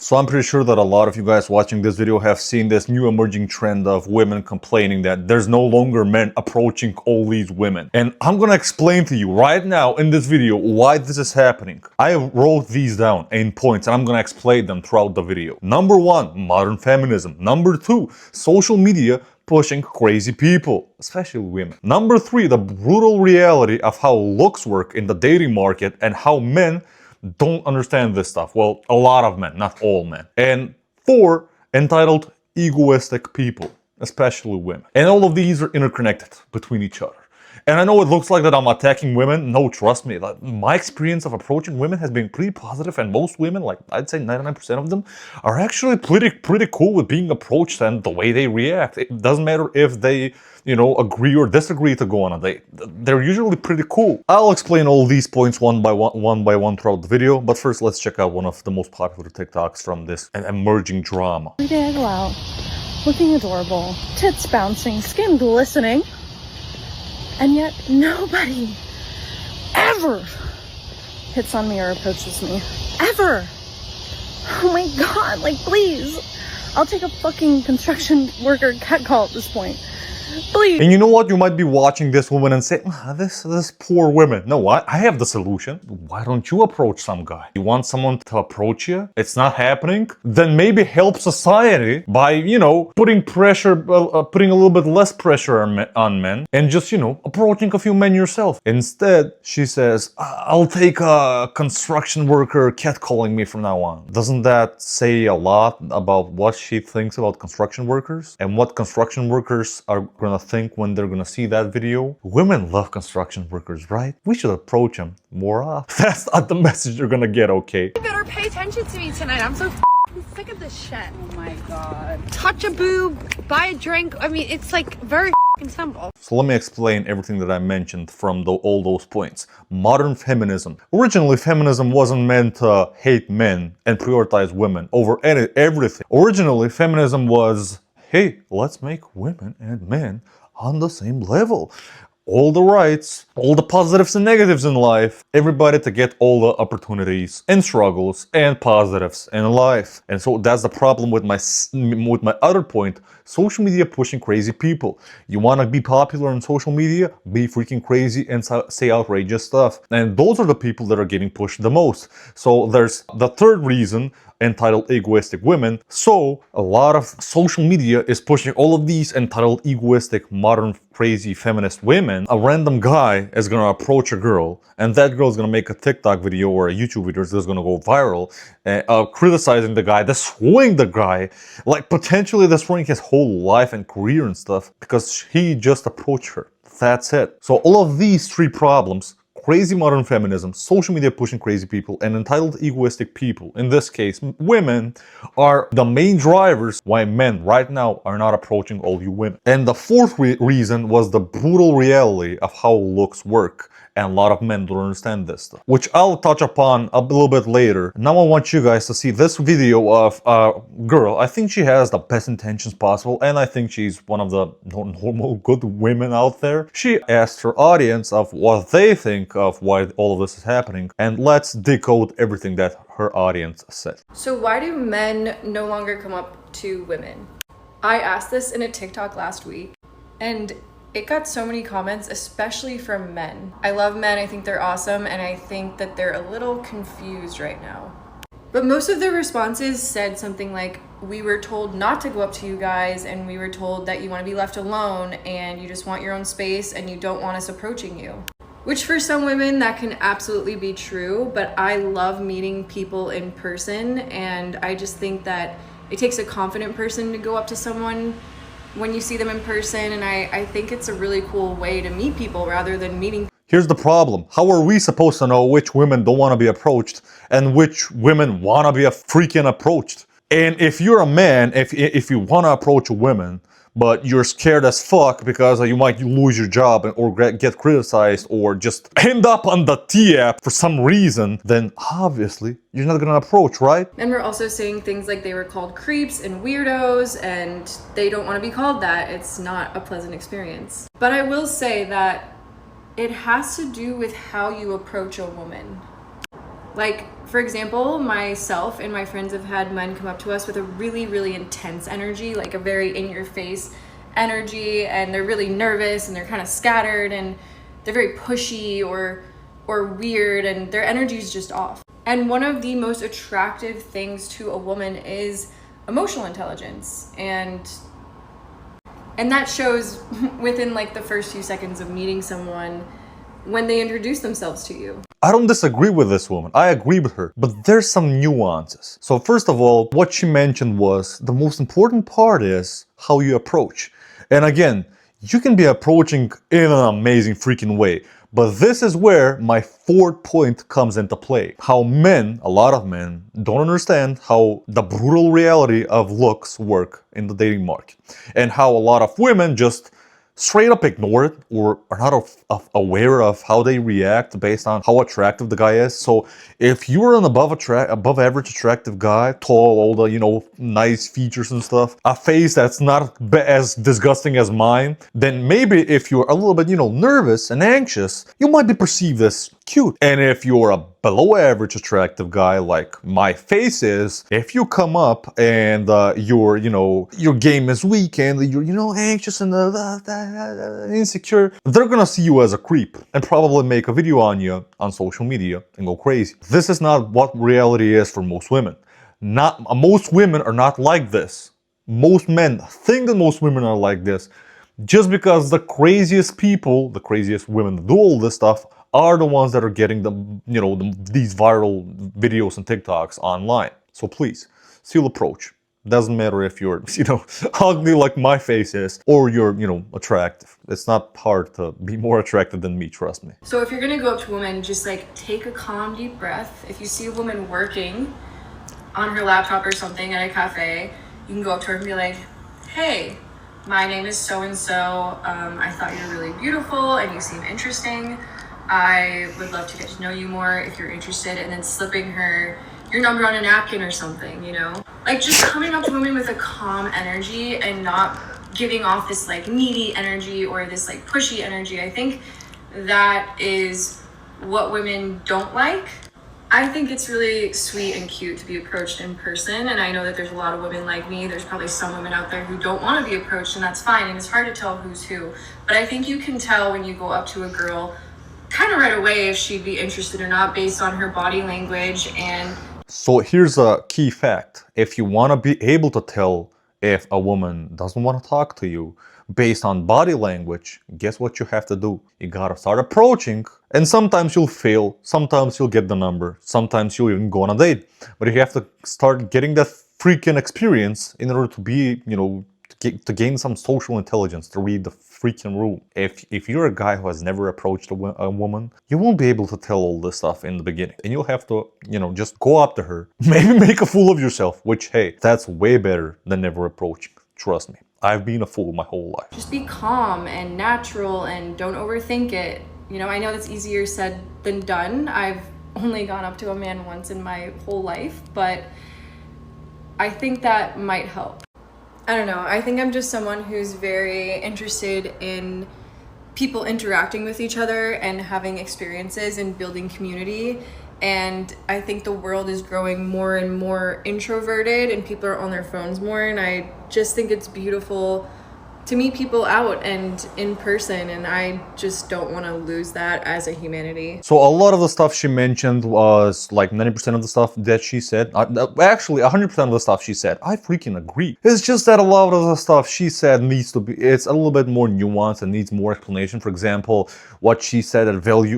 So I'm pretty sure that a lot of you guys watching this video have seen this new emerging trend of women complaining that there's no longer men approaching all these women. And I'm gonna explain to you right now in this video why this is happening. I wrote these down in points and I'm gonna explain them throughout the video. Number one, modern feminism. Number two, social media pushing crazy people, especially women. Number three, the brutal reality of how looks work in the dating market and how men don't understand this stuff. Well, a lot of men, not all men. And four, entitled egoistic people, especially women. And all of these are interconnected between each other. And I know it looks like that I'm attacking women. No, trust me. My experience of approaching women has been pretty positive, and most women, like I'd say 99% of them, are actually pretty cool with being approached and the way they react. It doesn't matter if they, agree or disagree to go on a date. They're usually pretty cool. I'll explain all these points one by one throughout the video, but first let's check out one of the most popular TikToks from this emerging drama. Every day I go out, looking adorable, tits bouncing, skin glistening. And yet nobody ever hits on me or approaches me. Ever. Oh my god, like please. I'll take a fucking construction worker catcall at this point. Please. And you know what? You might be watching this woman and say, this poor woman. No, I have the solution. Why don't you approach some guy? You want someone to approach you? It's not happening? Then maybe help society by, putting pressure, putting a little bit less pressure on men and just, approaching a few men yourself. Instead, she says, I'll take a construction worker catcalling me from now on. Doesn't that say a lot about what she thinks about construction workers and what construction workers are gonna think when they're gonna see that video? Women love construction workers, right? We should approach them more often. That's not the message you're gonna get, okay? You better pay attention to me tonight. I'm so sick of this shit. Oh my god. Touch a boob, buy a drink. I mean, it's like very simple. So let me explain everything that I mentioned from all those points. Modern feminism. Originally, feminism wasn't meant to hate men and prioritize women over everything. Originally, feminism was, hey, let's make women and men on the same level. All the rights, all the positives and negatives in life, everybody to get all the opportunities and struggles and positives in life. And so that's the problem with my other point, social media pushing crazy people. You want to be popular on social media, be freaking crazy and say outrageous stuff. And those are the people that are getting pushed the most. So there's the third reason, entitled egoistic women. So a lot of social media is pushing all of these entitled egoistic modern crazy feminist women. A random guy is gonna approach a girl and that girl is gonna make a TikTok video or a YouTube video that's gonna go viral, criticizing the guy, destroying the guy, like potentially destroying his whole life and career and stuff because he just approached her. That's it. So all of these three problems, crazy modern feminism, social media pushing crazy people, and entitled egoistic people, in this case women, are the main drivers why men right now are not approaching all you women. And the fourth reason was the brutal reality of how looks work. And a lot of men don't understand this stuff, which I'll touch upon a little bit later. Now I want you guys to see this video of a girl. I think she has the best intentions possible, and I think she's one of the normal good women out there. She asked her audience of what they think of why all of this is happening, and let's decode everything that her audience said. So why do men no longer come up to women? I asked this in a TikTok last week, and it got so many comments, especially from men. I love men, I think they're awesome, and I think that they're a little confused right now. But most of their responses said something like, we were told not to go up to you guys, and we were told that you want to be left alone, and you just want your own space, and you don't want us approaching you. Which for some women, that can absolutely be true, but I love meeting people in person, and I just think that it takes a confident person to go up to someone when you see them in person, and I think it's a really cool way to meet people rather than meeting. Here's the problem. How are we supposed to know which women don't want to be approached and which women want to be freaking approached? And if you're a man, if you want to approach a woman, but you're scared as fuck because you might lose your job or get criticized or just end up on the T-app for some reason, then obviously you're not gonna approach, right? And we're also saying things like they were called creeps and weirdos, and they don't want to be called that. It's not a pleasant experience. But I will say that it has to do with how you approach a woman. Like, for example, myself and my friends have had men come up to us with a really, really intense energy, like a very in-your-face energy, and they're really nervous and they're kind of scattered and they're very pushy or weird, and their energy is just off. And one of the most attractive things to a woman is emotional intelligence, and that shows within like the first few seconds of meeting someone when they introduce themselves to you. I don't disagree with this woman. I agree with her. But there's some nuances. So first of all, what she mentioned was the most important part is how you approach. And again, you can be approaching in an amazing freaking way. But this is where my fourth point comes into play. How men, a lot of men, don't understand how the brutal reality of looks work in the dating market. And how a lot of women just straight up ignore it or are not aware of how they react based on how attractive the guy is. So if you're an above average attractive guy, tall, all the nice features and stuff, a face that's not as disgusting as mine, then maybe if you're a little bit nervous and anxious, you might be perceived as cute. And if you're a below average attractive guy like my face is, if you come up and your game is weak and you're anxious and insecure, they're gonna see you as a creep and probably make a video on you on social media and go crazy. This is not what reality is for most women. Most women are not like this. Most men think that most women are like this just because the craziest people, the craziest women that do all this stuff are the ones that are getting these viral videos and TikToks online. So please, still approach. Doesn't matter if you're, ugly like my face is, or you're, attractive. It's not hard to be more attractive than me, trust me. So if you're gonna go up to a woman, just like take a calm, deep breath. If you see a woman working on her laptop or something at a cafe, you can go up to her and be like, hey, my name is so-and-so. I thought you were really beautiful and you seem interesting. I would love to get to know you more if you're interested, and then slipping her your number on a napkin or something, Like just coming up to women with a calm energy and not giving off this like needy energy or this like pushy energy. I think that is what women don't like. I think it's really sweet and cute to be approached in person, and I know that there's a lot of women like me. There's probably some women out there who don't want to be approached, and that's fine, and it's hard to tell who's who. But I think you can tell when you go up to a girl kind of right away if she'd be interested or not based on her body language. And so here's a key fact. If you want to be able to tell if a woman doesn't want to talk to you based on body language, guess what you have to do? You gotta start approaching, and sometimes you'll fail, sometimes you'll get the number, sometimes you'll even go on a date. But you have to start getting that freaking experience in order to be, to gain some social intelligence, to read the freaking room. If you're a guy who has never approached a woman, you won't be able to tell all this stuff in the beginning. And you'll have to, just go up to her, maybe make a fool of yourself, which, hey, that's way better than never approaching. Trust me. I've been a fool my whole life. Just be calm and natural and don't overthink it. I know that's easier said than done. I've only gone up to a man once in my whole life, but I think that might help. I don't know. I think I'm just someone who's very interested in people interacting with each other and having experiences and building community. And I think the world is growing more and more introverted and people are on their phones more. And I just think it's beautiful to meet people out and in person, and I just don't want to lose that as a humanity. So a lot of the stuff she mentioned was like 90% of the stuff that she said. Actually, 100% of the stuff she said, I freaking agree. It's just that a lot of the stuff she said it's a little bit more nuanced and needs more explanation. For example, what she said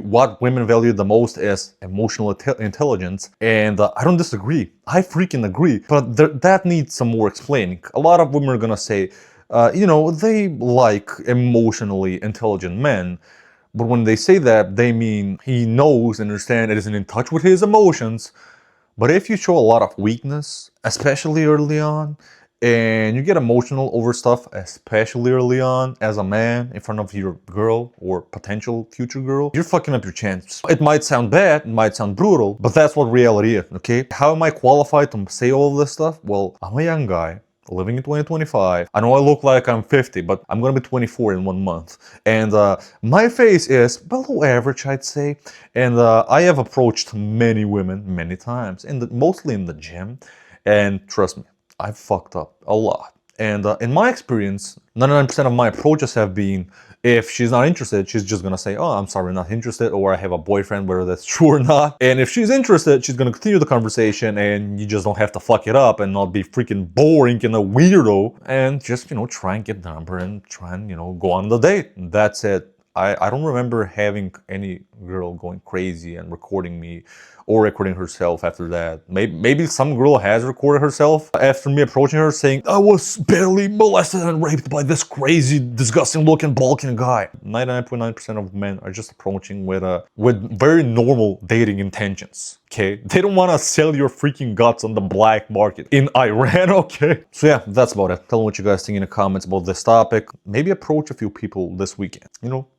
what women value the most is emotional intelligence, and I don't disagree. I freaking agree, but that needs some more explaining. A lot of women are gonna say, they like emotionally intelligent men, but when they say that, they mean he knows and understands and isn't in touch with his emotions. But if you show a lot of weakness, especially early on, and you get emotional over stuff, especially early on, as a man in front of your girl or potential future girl, you're fucking up your chances. It might sound bad, it might sound brutal, but that's what reality is, okay? How am I qualified to say all of this stuff? Well, I'm a young guy. living in 2025. I know I look like I'm 50, but I'm gonna be 24 in 1 month. And my face is below average, I'd say. And I have approached many women many times, mostly in the gym. And trust me, I've fucked up a lot. And in my experience, 99% of my approaches have been, if she's not interested, she's just gonna say, oh, I'm sorry, not interested, or I have a boyfriend, whether that's true or not. And if she's interested, she's gonna continue the conversation, and you just don't have to fuck it up and not be freaking boring and a weirdo, and just, try and get the number and try and, go on the date. That's it. I don't remember having any girl going crazy and recording me or recording herself after that. Maybe some girl has recorded herself after me approaching her saying, I was barely molested and raped by this crazy, disgusting looking, bulking guy. 99.9% of men are just approaching with very normal dating intentions. Okay? They don't want to sell your freaking guts on the black market in Iran, okay? So yeah, that's about it. Tell me what you guys think in the comments about this topic. Maybe approach a few people this weekend.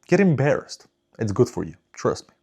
Get embarrassed. It's good for you. Trust me.